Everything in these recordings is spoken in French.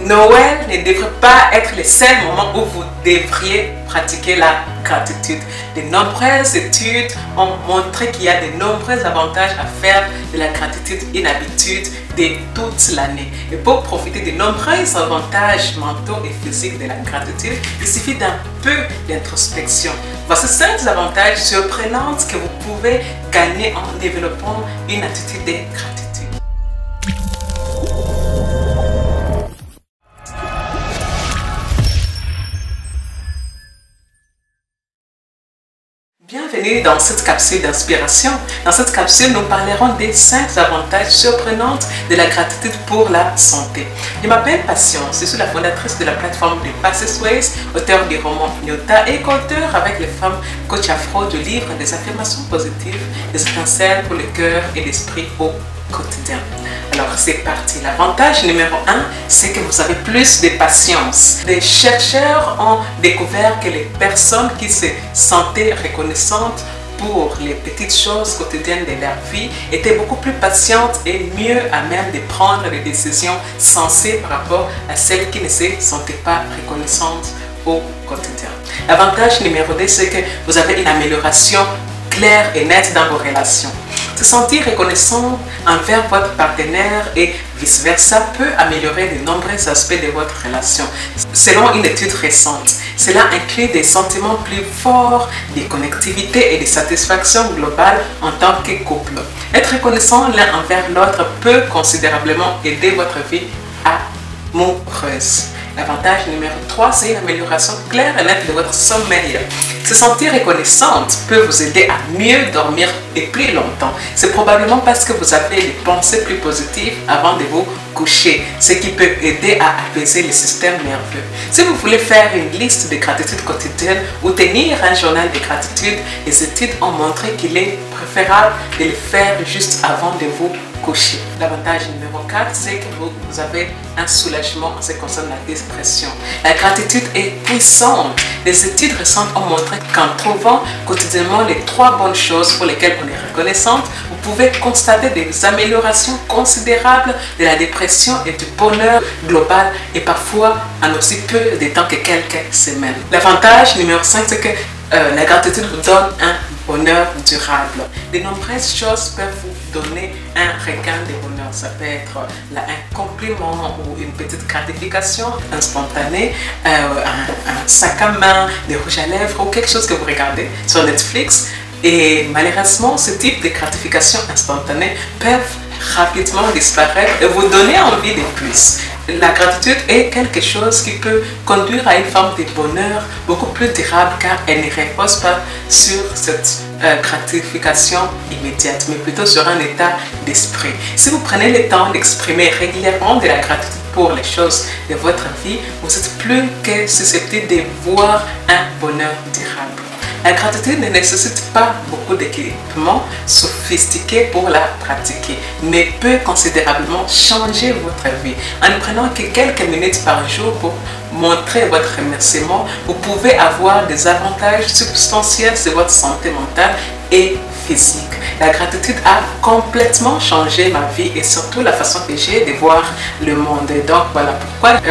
Noël ne devrait pas être le seul moment où vous devriez pratiquer la gratitude. De nombreuses études ont montré qu'il y a de nombreux avantages à faire de la gratitude, une habitude de toute l'année. Et pour profiter de nombreux avantages mentaux et physiques de la gratitude, il suffit d'un peu d'introspection. Voici 5 avantages surprenants que vous pouvez gagner en développant une attitude de gratitude. Bienvenue dans cette capsule d'inspiration. Dans cette capsule, nous parlerons des 5 avantages surprenants de la gratitude pour la santé. Je m'appelle Patience, je suis la fondatrice de la plateforme de Fastest Ways, auteur du roman Nyota et co-auteur avec les femmes coach afro du livre des affirmations positives, des étincelles pour le cœur et l'esprit au quotidien. Alors c'est parti. L'avantage numéro 1, c'est que vous avez plus de patience. Les chercheurs ont découvert que les personnes qui se sentaient reconnaissantes pour les petites choses quotidiennes de leur vie étaient beaucoup plus patientes et mieux à même de prendre des décisions sensées par rapport à celles qui ne se sentaient pas reconnaissantes au quotidien. L'avantage numéro 2, c'est que vous avez une amélioration claire et nette dans vos relations. Se sentir reconnaissant envers votre partenaire et vice-versa peut améliorer de nombreux aspects de votre relation. Selon une étude récente, cela inclut des sentiments plus forts, des connectivités et des satisfactions globales en tant que couple. Être reconnaissant l'un envers l'autre peut considérablement aider votre vie amoureuse. L'avantage numéro 3, c'est une amélioration claire et nette de votre sommeil. Se sentir reconnaissante peut vous aider à mieux dormir et plus longtemps. C'est probablement parce que vous avez des pensées plus positives avant de vous coucher, ce qui peut aider à apaiser le système nerveux. Si vous voulez faire une liste de gratitude quotidienne ou tenir un journal de gratitude, les études ont montré qu'il est préférable de le faire juste avant de vous coucher. L'avantage numéro 4, c'est que vous avez un soulagement en ce qui concerne la dépression. La gratitude est puissante. Les études récentes ont montré qu'en trouvant quotidiennement les 3 bonnes choses pour lesquelles on est reconnaissante, vous pouvez constater des améliorations considérables de la dépression et du bonheur global et parfois en aussi peu de temps que quelques semaines. L'avantage numéro 5, c'est que la gratitude vous donne un bonheur durable. De nombreuses choses peuvent vous donner un regain de bonheur. Ça peut être un compliment ou une petite gratification instantanée, un sac à main, des rouges à lèvres ou quelque chose que vous regardez sur Netflix. Et malheureusement, ce type de gratification instantanée peuvent rapidement disparaître et vous donner envie de plus. La gratitude est quelque chose qui peut conduire à une forme de bonheur beaucoup plus durable car elle ne repose pas sur cette gratification immédiate, mais plutôt sur un état d'esprit. Si vous prenez le temps d'exprimer régulièrement de la gratitude pour les choses de votre vie, vous êtes plus que susceptible de voir un bonheur durable. La gratitude ne nécessite pas beaucoup d'équipements sophistiqués pour la pratiquer, mais peut considérablement changer votre vie. En prenant que quelques minutes par jour pour montrer votre remerciement, vous pouvez avoir des avantages substantiels sur votre santé mentale et physique. La gratitude a complètement changé ma vie et surtout la façon que j'ai de voir le monde. Et donc voilà pourquoi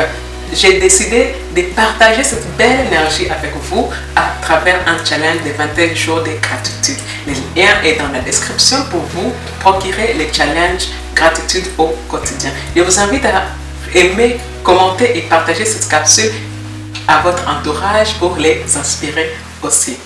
j'ai décidé de partager cette belle énergie avec vous à travers un challenge de 21 jours de gratitude. Le lien est dans la description pour vous procurer le challenge gratitude au quotidien. Je vous invite à aimer, commenter et partager cette capsule à votre entourage pour les inspirer aussi.